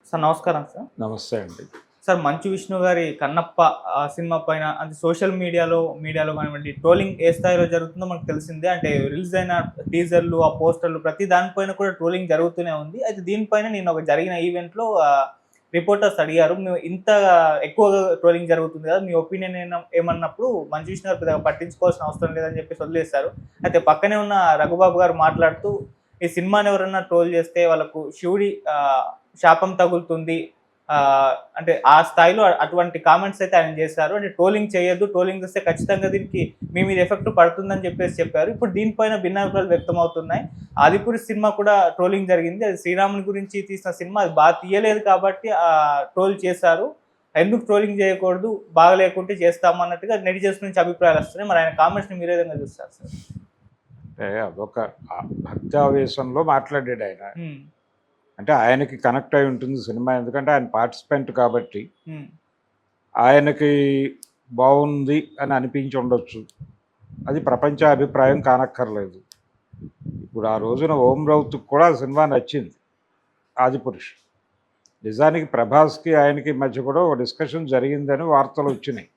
Sir నమస్కారం sir. నమస్తే అండి. సార్ 'మంచు విష్ణు' గారి 'కన్నప్ప' సినిమా పైన అంటే సోషల్ మీడియాలో కానివ్వండి, ట్రోలింగ్ ఏ స్థాయిలో జరుగుతుందో మనకు తెలిసిందే. అంటే రిలీజ్ అయిన టీజర్‌లు, ఆ పోస్టర్‌లు ప్రతి దానిపైన కూడా ట్రోలింగ్ జరుగుతూనే ఉంది. అయితే దీనిపైన నిన్న ఒక జరిగిన ఈవెంట్‌లో రిపోర్టర్స్ అడిగారు. "మేము ఇంత ఎక్కువగా ట్రోలింగ్ జరుగుతుంది కదా! మీ ఒపీనియన్ ఏమన్నప్పుడు 'మంచు విష్ణు' గారు పెద్దగా పట్టించుకోవాల్సిన అవసరం లేదని" చెప్పేసి వదిలేశారు. అయితే పక్కనే ఉన్న రఘుబాబు గారు మాట్లాడుతూ, "ఈ సినిమాని ఎవరన్నా ట్రోల్ చేస్తే వాళ్ళకు శివుడి శాపం తగులుతుంది. అంటే ఆ స్థాయిలో అటువంటి కామెంట్స్ అయితే ఆయన చేశారు. అంటే ట్రోలింగ్ చేయొద్దు. ట్రోలింగ్ చేస్తే ఖచ్చితంగా దీనికి మీ మీద ఎఫెక్ట్ పడుతుందని చెప్పారు. ఇప్పుడు దీనిపైన భిన్నాభిప్రాయాలు వ్యక్తమవుతున్నాయి. 'ఆదిపురుష్' సినిమా కూడా ట్రోలింగ్ జరిగింది. అది శ్రీరాముని గురించి తీసిన సినిమా. అది బాగా తీయలేదు కాబట్టి ట్రోల్ చేశారు. ఎందుకు ట్రోలింగ్ చేయకూడదు, బాగా లేకుంటే చేస్తాము అన్నట్టుగా నెటిజన్స్ నుంచి అభిప్రాయాలు వస్తున్నాయి. మరి ఆయన కామెంట్స్‌ని మీరు ఏ విధంగా చూస్తారు సార్? అంటే అదొక భక్తావేశంలో మాట్లాడాడు ఆయన. హ్మ్. అంటే ఆయనకి కనెక్ట్ అయి ఉంటుంది సినిమా. ఎందుకంటే ఆయన పార్టిసిపెంట్ కాబట్టి హ్మ్. ఆయనకి బాగుంది అని అనిపించి ఉండొచ్చు. అది ప్రపంచ అభిప్రాయం కానక్కర్లేదు. ఇప్పుడు ఆ రోజున ఓం రౌత్‌కి కూడా ఆ సినిమా నచ్చింది 'ఆదిపురుష్'. నిజానికి ప్రభాస్‌కి ఆయనకి మధ్య కూడా ఒక డిస్కషన్ జరిగిందని వార్తలు వచ్చినాయి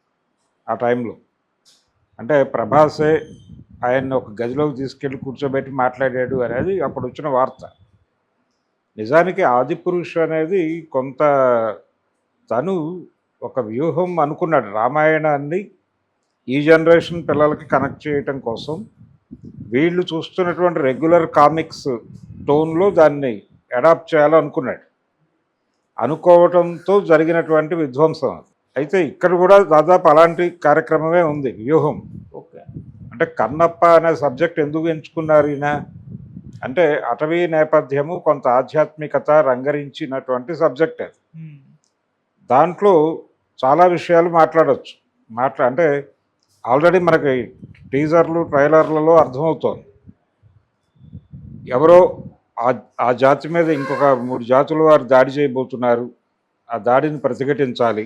ఆ టైంలో. అంటే ప్రభాసే ఆయన్ని ఒక గదిలోకి తీసుకెళ్ళి కూర్చోబెట్టి మాట్లాడాడు అనేది అప్పుడు వచ్చిన వార్త. నిజానికి 'ఆదిపురుష్' అనేది కొంత తను ఒక వ్యూహం అనుకున్నాడు. రామాయణాన్ని ఈ జనరేషన్ పిల్లలకి కనెక్ట్ చేయటం కోసం వీళ్ళు చూస్తున్నటువంటి రెగ్యులర్ కామిక్స్ టోన్లో దాన్ని అడాప్ట్ చేయాలనుకున్నాడు. అనుకోవటంతో జరిగినటువంటి విధ్వంసం అది. అయితే ఇక్కడ కూడా దాదాపు అలాంటి కార్యక్రమమే ఉంది వ్యూహం. ఓకే. అంటే కన్నప్ప అనే సబ్జెక్ట్ ఎందుకు ఎంచుకున్నారు ఈయన అంటే అటవీ నేపథ్యము, కొంత ఆధ్యాత్మికత రంగరించినటువంటి సబ్జెక్ట్ అది. హ్మ్. దాంట్లో చాలా విషయాలు మాట్లాడవచ్చు. అంటే ఆల్రెడీ మనకి టీజర్లు ట్రైలర్లలో అర్థమవుతోంది. ఎవరో ఆ జాతి మీద ఇంకొక 3 జాతుల వారు దాడి చేయబోతున్నారు. ఆ దాడిని ప్రతిఘటించాలి.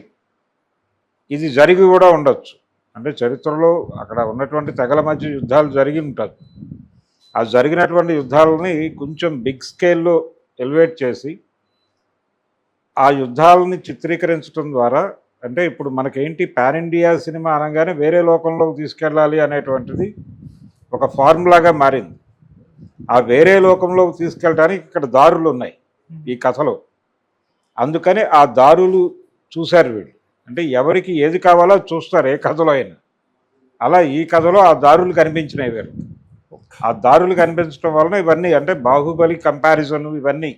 ఇది జరిగి కూడా ఉండొచ్చు. అంటే చరిత్రలో అక్కడ ఉన్నటువంటి తెగల మధ్య యుద్ధాలు జరిగి ఉంటుంది. ఆ జరిగినటువంటి యుద్ధాలని కొంచెం బిగ్ స్కేల్లో ఎలివేట్ చేసి ఆ యుద్ధాలని చిత్రీకరించడం ద్వారా అంటే ఇప్పుడు మనకేంటి పాన్ ఇండియా సినిమా అనగానే వేరే లోకంలోకి తీసుకెళ్ళాలి అనేటువంటిది ఒక ఫార్ములాగా మారింది. ఆ వేరే లోకంలోకి తీసుకెళ్ళడానికి ఇక్కడ దారులు ఉన్నాయి ఈ కథలో. అందుకని ఆ దారులు చూశారు వీళ్ళు. అంటే ఎవరికి ఏది కావాలో చూస్తారు ఏ కథలో అయినా. అలా ఈ కథలో ఆ దారులు కనిపించినాయి వీరు. ఆ దారులు కనిపించడం వలన ఇవన్నీ అంటే బాహుబలి కంపారిజన్ ఇవన్నీ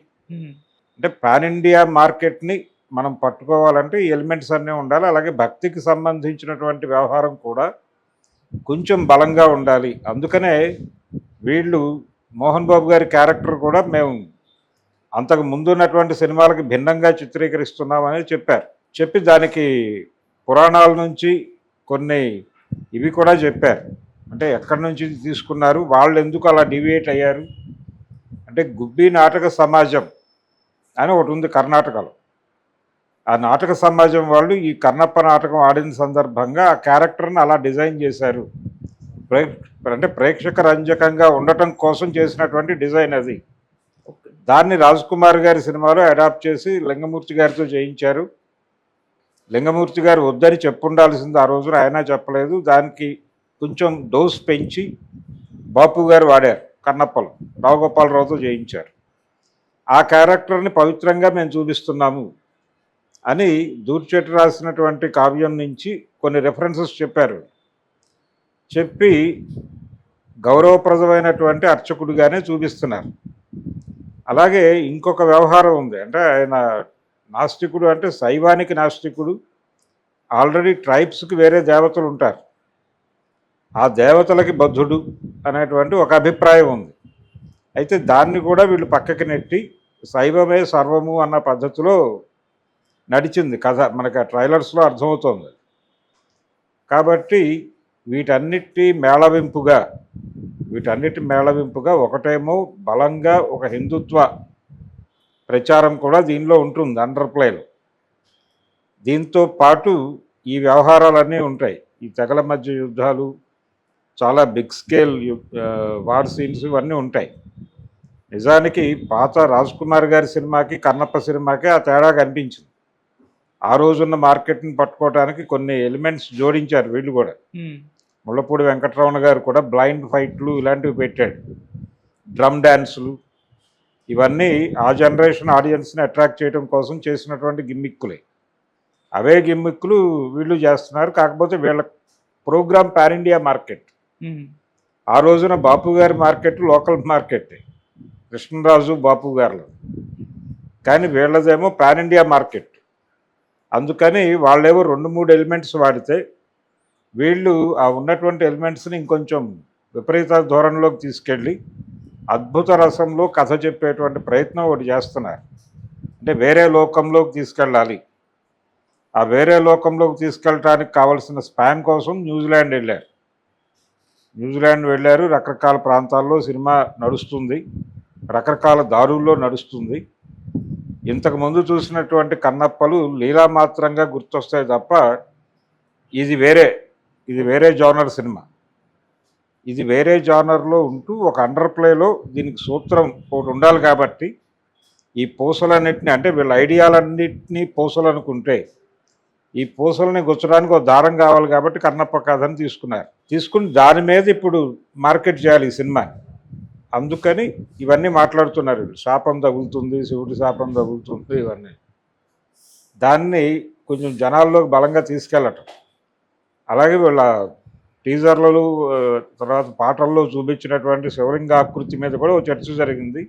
అంటే పాన్ ఇండియా మార్కెట్ని మనం పట్టుకోవాలంటే ఈ ఎలిమెంట్స్ అన్నీ ఉండాలి. అలాగే భక్తికి సంబంధించినటువంటి వ్యవహారం కూడా కొంచెం బలంగా ఉండాలి. అందుకనే వీళ్ళు మోహన్ బాబు గారి క్యారెక్టర్ కూడా మేము అంతకు ముందు ఉన్నటువంటి సినిమాలకి భిన్నంగా చిత్రీకరిస్తున్నామని చెప్పారు. చెప్పి దానికి పురాణాల నుంచి కొన్ని ఇవి కూడా చెప్పారు. అంటే ఎక్కడి నుంచి తీసుకున్నారు, వాళ్ళు ఎందుకు అలా డివియేట్ అయ్యారు. అంటే గుబ్బి నాటక సమాజం అని ఒకటి ఉంది కర్ణాటకలో. ఆ నాటక సమాజం వాళ్ళు ఈ కన్నప్ప నాటకం ఆడిన సందర్భంగా ఆ క్యారెక్టర్ని అలా డిజైన్ చేశారు. అంటే ప్రేక్షక రంజకంగా ఉండటం కోసం చేసినటువంటి డిజైన్ అది. దాన్ని రాజ్ కుమార్ గారి సినిమాలో అడాప్ట్ చేసి లింగమూర్తి గారితో చేయించారు. లింగమూర్తి గారు వద్దని చెప్పుండాల్సింది ఆ రోజున, ఆయన చెప్పలేదు. దానికి కొంచెం డోస్ పెంచి బాపు గారు వాడారు కన్నప్పలో, రావుగోపాలరావుతో చేయించారు. ఆ క్యారెక్టర్ని పవిత్రంగా మేము చూపిస్తున్నాము అని దూర్చెట్టు రాసినటువంటి కావ్యం నుంచి కొన్ని రెఫరెన్సెస్ చెప్పారు. చెప్పి గౌరవప్రదమైనటువంటి అర్చకుడిగానే చూపిస్తున్నారు. అలాగే ఇంకొక వ్యవహారం ఉంది. అంటే ఆయన నాస్తికుడు, అంటే శైవానికి నాస్తికుడు. ఆల్రెడీ ట్రైబ్స్కి వేరే దేవతలు ఉంటారు, ఆ దేవతలకి బద్ధుడు అనేటువంటి ఒక అభిప్రాయం ఉంది. అయితే దాన్ని కూడా వీళ్ళు పక్కకి నెట్టి శైవమే సర్వము అన్న పద్ధతిలో నడిచింది కథ. మనకి ఆ ట్రైలర్స్లో అర్థమవుతోంది. కాబట్టి వీటన్నిటి మేళవింపుగా ఒకటేమో బలంగా ఒక హిందుత్వ ప్రచారం కూడా దీనిలో ఉంటుంది అండర్ ప్లేలో. దీంతో పాటు ఈ వ్యవహారాలన్నీ ఉంటాయి. ఈ తెగల మధ్య యుద్ధాలు, చాలా బిగ్ స్కేల్ వార్ సీన్స్ ఇవన్నీ ఉంటాయి. నిజానికి పాత రాజ్ కుమార్ గారి సినిమాకి కన్నప్ప సినిమాకి ఆ తేడా కనిపించింది. ఆ రోజున్న మార్కెట్ని పట్టుకోవడానికి కొన్ని ఎలిమెంట్స్ జోడించారు వీళ్ళు కూడా. ఉమ్, ముళ్ళపూడి వెంకటరమణ గారు కూడా బ్లైండ్ ఫైట్లు ఇలాంటివి పెట్టాడు, డ్రమ్ డ్యాన్సులు. ఇవన్నీ ఆ జనరేషన్ ఆడియన్స్ని అట్రాక్ట్ చేయడం కోసం చేసినటువంటి గిమ్మిక్కులే. అవే గిమ్మిక్కులు వీళ్ళు చేస్తున్నారు. కాకపోతే వీళ్ళ ప్రోగ్రామ్ పాన్ ఇండియా మార్కెట్. ఉమ్, ఆ రోజున బాపు గారి మార్కెట్ లోకల్ మార్కెట్, కృష్ణరాజు బాపు గారిలో. కానీ వీళ్ళదేమో పాన్ ఇండియా మార్కెట్. అందుకని వాళ్ళేవో 2-3 ఎలిమెంట్స్ వాడితే వీళ్ళు ఆ ఉన్నటువంటి ఎలిమెంట్స్ని ఇంకొంచెం విపరీత ధోరణిలోకి తీసుకెళ్ళి అద్భుత రసంలో కథ చెప్పేటువంటి ప్రయత్నం ఒకటి చేస్తున్నారు. అంటే వేరే లోకంలోకి తీసుకెళ్ళాలి. ఆ వేరే లోకంలోకి తీసుకెళ్ళడానికి కావాల్సిన స్పాన్ కోసం న్యూజిలాండ్ వెళ్ళారు. రకరకాల ప్రాంతాల్లో సినిమా నడుస్తుంది, రకరకాల దారుల్లో నడుస్తుంది. ఇంతకుముందు చూసినటువంటి కన్నప్పలు లీలామాత్రంగా గుర్తొస్తాయి తప్ప ఇది వేరే జానర్ సినిమా. ఇది వేరే జానర్లో ఉంటూ ఒక అండర్ ప్లేలో దీనికి సూత్రం ఒకటి ఉండాలి. కాబట్టి ఈ పూసలన్నింటినీ, అంటే వీళ్ళ ఐడియాలన్నింటినీ పూసలు అనుకుంటే ఈ పూసలని గుచ్చడానికి ఒక దారం కావాలి. కాబట్టి కన్నప్ప కథని తీసుకుని దాని మీద ఇప్పుడు మార్కెట్ చేయాలి ఈ సినిమా. అందుకని ఇవన్నీ మాట్లాడుతున్నారు. శాపం తగులుతుంది, శివుడి శాపం తగులుతుంది, ఇవన్నీ దాన్ని కొంచెం జనాల్లోకి బలంగా తీసుకెళ్ళటం. అలాగే వీళ్ళ టీజర్లలో తర్వాత పాటల్లో చూపించినటువంటి శివలింగ ఆకృతి మీద కూడా ఒక చర్చ జరిగింది.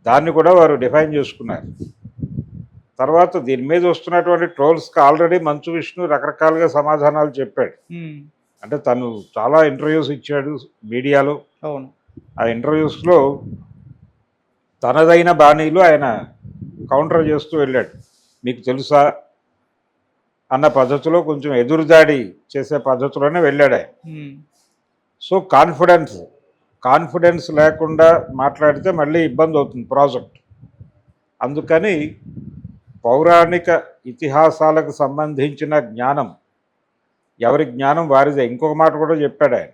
దాన్ని కూడా వారు డిఫైన్ చేసుకున్నారు. తర్వాత దీని మీద వస్తున్నటువంటి ట్రోల్స్కి ఆల్రెడీ మంచు విష్ణు రకరకాలుగా సమాధానాలు చెప్పాడు. అంటే తను చాలా ఇంటర్వ్యూస్ ఇచ్చాడు మీడియాలో. అవును. ఆ ఇంటర్వ్యూస్లో తనదైన బాణీలో ఆయన కౌంటర్ చేస్తూ వెళ్ళాడు. మీకు తెలుసా అన్న పద్ధతిలో, కొంచెం ఎదురుదాడి చేసే పద్ధతిలోనే వెళ్ళాడు ఆయన. సో కాన్ఫిడెన్స్ లేకుండా మాట్లాడితే మళ్ళీ ఇబ్బంది అవుతుంది ప్రాజెక్ట్. అందుకని పౌరాణిక ఇతిహాసాలకు సంబంధించిన జ్ఞానం ఎవరి జ్ఞానం వారిదే. ఇంకొక మాట కూడా చెప్పాడు ఆయన,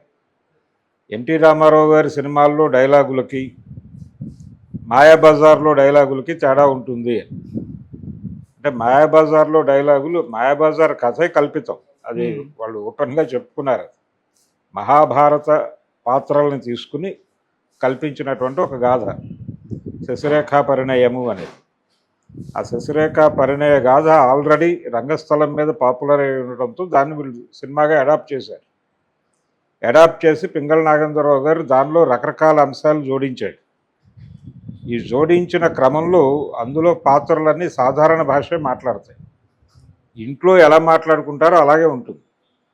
ఎన్టీ రామారావు గారి సినిమాల్లో డైలాగులకి మాయాబజార్లో డైలాగులకి తేడా ఉంటుంది. అంటే మాయాబజార్లో డైలాగులు, మాయాబజార్ కథే కల్పితం, అది వాళ్ళు ఓపెన్గా చెప్పుకున్నారు. మహాభారత పాత్రల్ని తీసుకుని కల్పించినటువంటి ఒక గాథ శశిరేఖా పరిణయము అనేది. ఆ శశిరేఖా పరిణయ గాథ ఆల్రెడీ రంగస్థలం మీద పాపులర్ అయి ఉండటంతో దాన్ని వీళ్ళు సినిమాగా అడాప్ట్ చేసి పింగళ నాగేంద్రరావు గారు దానిలో రకరకాల అంశాలు జోడించాడు. ఈ జోడించిన క్రమంలో అందులో పాత్రలన్నీ సాధారణ భాషే మాట్లాడతాయి. ఇంట్లో ఎలా మాట్లాడుకుంటారో అలాగే ఉంటుంది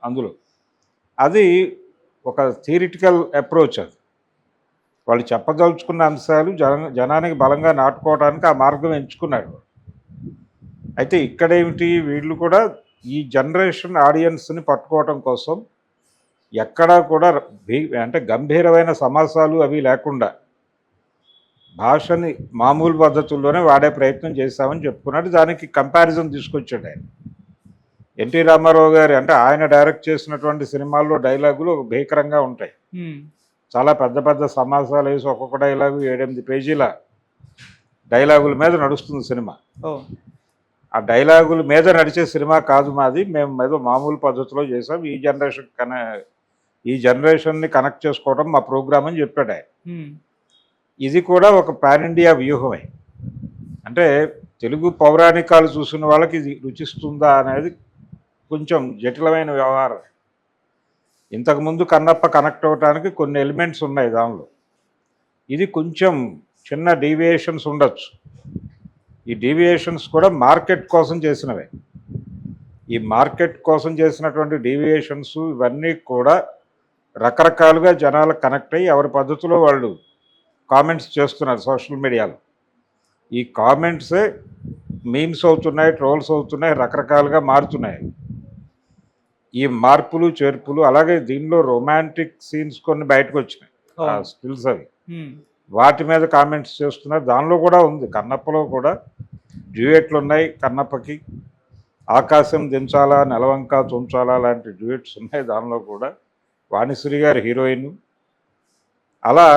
అందులో. అది ఒక థియరిటికల్ అప్రోచ్. అది వాళ్ళు చెప్పదలుచుకున్న అంశాలు జనానికి బలంగా నాటుకోవడానికి ఆ మార్గం ఎంచుకున్నాడు. అయితే ఇక్కడేమిటి, వీళ్ళు కూడా ఈ జనరేషన్ ఆడియన్స్ని పట్టుకోవటం కోసం ఎక్కడా కూడా అంటే గంభీరమైన సమాసాలు అవి లేకుండా భాషని మామూలు పద్ధతుల్లోనే వాడే ప్రయత్నం చేశామని చెప్పుకున్నాడు. దానికి కంపారిజన్ తీసుకొచ్చాడు ఆయన. ఎన్టీ రామారావు గారు అంటే ఆయన డైరెక్ట్ చేసినటువంటి సినిమాల్లో డైలాగులు భీకరంగా ఉంటాయి. చాలా పెద్ద పెద్ద సమాసాలు వేసి ఒక్కొక్క డైలాగు 7-8 పేజీల డైలాగుల మీద నడుస్తుంది సినిమా. ఆ డైలాగుల మీద నడిచే సినిమా కాదు మాది, మేము ఏదో మామూలు పద్ధతిలో చేసాం, ఈ జనరేషన్ని కనెక్ట్ చేసుకోవడం మా ప్రోగ్రామ్ అని చెప్పాడు ఆయన. ఇది కూడా ఒక పాన్ ఇండియా వ్యూహమే. అంటే తెలుగు పౌరాణికాలు చూసిన వాళ్ళకి ఇది రుచిస్తుందా అనేది కొంచెం జటిలమైన వ్యవహారం. ఇంతకుముందు కన్నప్ప కనెక్ట్ అవ్వడానికి కొన్ని ఎలిమెంట్స్ ఉన్నాయి దానిలో. ఇది కొంచెం చిన్న డీవియేషన్స్ ఉండొచ్చు. ఈ డీవియేషన్స్ కూడా మార్కెట్ కోసం చేసినవే. ఈ మార్కెట్ కోసం చేసినటువంటి డీవియేషన్స్ ఇవన్నీ కూడా రకరకాలుగా జనాలకు కనెక్ట్ అయ్యి ఎవరి పద్ధతిలో వాళ్ళు కామెంట్స్ చేస్తున్నారు సోషల్ మీడియాలో. ఈ కామెంట్సే మీమ్స్ అవుతున్నాయి, ట్రోల్స్ అవుతున్నాయి, రకరకాలుగా మారుతున్నాయి. ఈ మార్పులు చేర్పులు, అలాగే దీనిలో రొమాంటిక్ సీన్స్ కొన్ని బయటకు వచ్చినాయి, ఆ స్టిల్స్ అవి, వాటి మీద కామెంట్స్ చేస్తున్నారు. దానిలో కూడా ఉంది, కన్నప్పలో కూడా డ్యూయెట్లు ఉన్నాయి. కన్నప్పకి ఆకాశం దించాలా, నెలవంక తుంచాలా లాంటి డ్యూయెట్స్ ఉన్నాయి దానిలో కూడా. వాణిశ్రీ గారు హీరోయిన్. అలా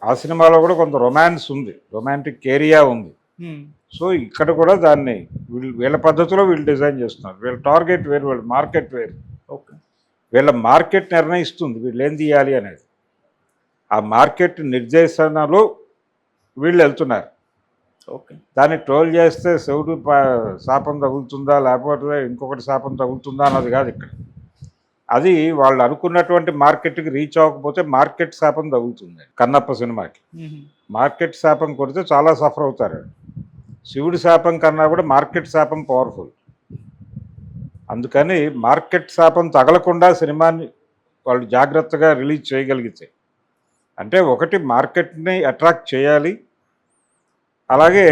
ఆ సినిమాలో కూడా కొంత రొమాన్స్ ఉంది, రొమాంటిక్ ఏరియా ఉంది. సో ఇక్కడ కూడా దాన్ని వీళ్ళ పద్ధతిలో వీళ్ళు డిజైన్ చేస్తున్నారు. వీళ్ళ టార్గెట్ వేరు, వీళ్ళ మార్కెట్ వేరు. ఓకే. వీళ్ళ మార్కెట్ నిర్ణయిస్తుంది వీళ్ళు ఏం తీయాలి అనేది. ఆ మార్కెట్ నిర్దేశనలో వీళ్ళు వెళ్తున్నారు. ఓకే. దాన్ని ట్రోల్ చేస్తే శివుడు శాపం తగులుతుందా లేకపోతే ఇంకొకటి శాపం తగులుతుందా అన్నది కాదు ఇక్కడ. అది వాళ్ళు అనుకున్నటువంటి మార్కెట్కి రీచ్ అవ్వకపోతే మార్కెట్ శాపం తగులుతుంది కన్నప్ప సినిమాకి. మార్కెట్ శాపం కొడితే చాలా సఫర్ అవుతారు. శివుడి శాపం కన్నా కూడా మార్కెట్ శాపం పవర్ఫుల్. అందుకని మార్కెట్ శాపం తగలకుండా సినిమాని వాళ్ళు జాగ్రత్తగా రిలీజ్ చేయగలిగితే, అంటే ఒకటి మార్కెట్ని అట్రాక్ట్ చేయాలి, అలాగే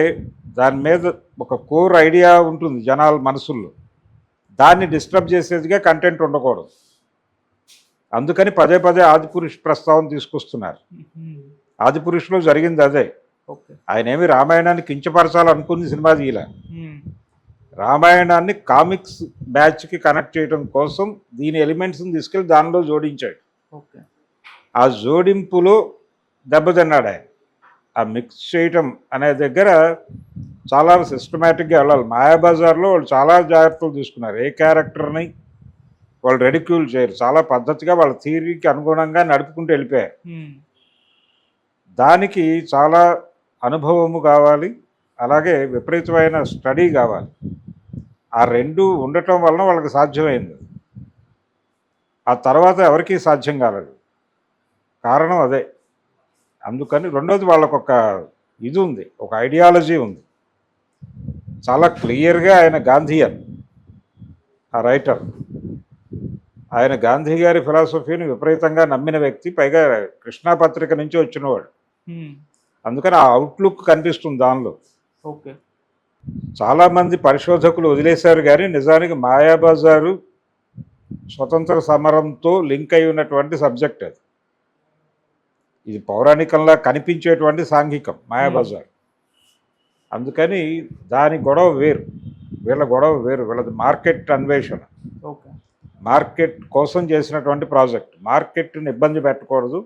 దాని మీద ఒక కోర్ ఐడియా ఉంటుంది జనాల మనసుల్లో, దాన్ని డిస్టర్బ్ చేసేదిగా కంటెంట్ ఉండకూడదు. అందుకని పదే పదే ఆదిపురుష్ ప్రస్తావన తీసుకొస్తున్నారు. ఆదిపురుష్లో జరిగింది అదే. ఆయన ఏమి రామాయణాన్ని కించపరచాలనుకుని సినిమా తీయలే. రామాయణాన్ని కామిక్స్ బ్యాచ్కి కనెక్ట్ చేయడం కోసం దీని ఎలిమెంట్స్ని తీసుకెళ్ళి దానిలో జోడించాడు. ఆ జోడింపులో దెబ్బతిన్నాడు ఆయన. ఆ మిక్స్ చేయటం అనే దగ్గర చాలా సిస్టమేటిక్గా వెళ్ళాలి. మాయాబజార్లో వాళ్ళు చాలా జాగ్రత్తలు తీసుకున్నారు. ఏ క్యారెక్టర్ని వాళ్ళు రెడిక్యూల్ చేయరు, చాలా పద్ధతిగా వాళ్ళ థియరీకి అనుగుణంగా నడుపుకుంటూ వెళ్ళిపోయారు. దానికి చాలా అనుభవము కావాలి, అలాగే విపరీతమైన స్టడీ కావాలి. ఆ రెండు ఉండటం వలన వాళ్ళకి సాధ్యమైంది. ఆ తర్వాత ఎవరికీ సాధ్యం కాలేదు. కారణం అదే. అందుకని రెండోది వాళ్ళకు ఒక ఇది ఉంది, ఒక ఐడియాలజీ ఉంది. చాలా క్లియర్గా ఆయన గాంధీయన్, ఆ రైటర్. ఆయన గాంధీ గారి ఫిలాసఫీని విపరీతంగా నమ్మిన వ్యక్తి, పైగా కృష్ణా పత్రిక నుంచి వచ్చినవాడు. అందుకని ఆ అవుట్లుక్ కనిపిస్తుంది దానిలో. ఓకే. చాలామంది పరిశోధకులు వదిలేశారు, కానీ నిజానికి మాయాబజారు స్వతంత్ర సమరంతో లింక్ అయి ఉన్నటువంటి సబ్జెక్ట్ అది. ఇది పౌరాణికంలా కనిపించేటువంటి సాంఘికం మాయాబజార్. అందుకని దాని గొడవ వేరు, వీళ్ళ గొడవ వేరు. వీళ్ళది మార్కెట్ అన్వేషణ, మార్కెట్ కోసం చేసినటువంటి ప్రాజెక్ట్. మార్కెట్ని ఇబ్బంది పెట్టకూడదు,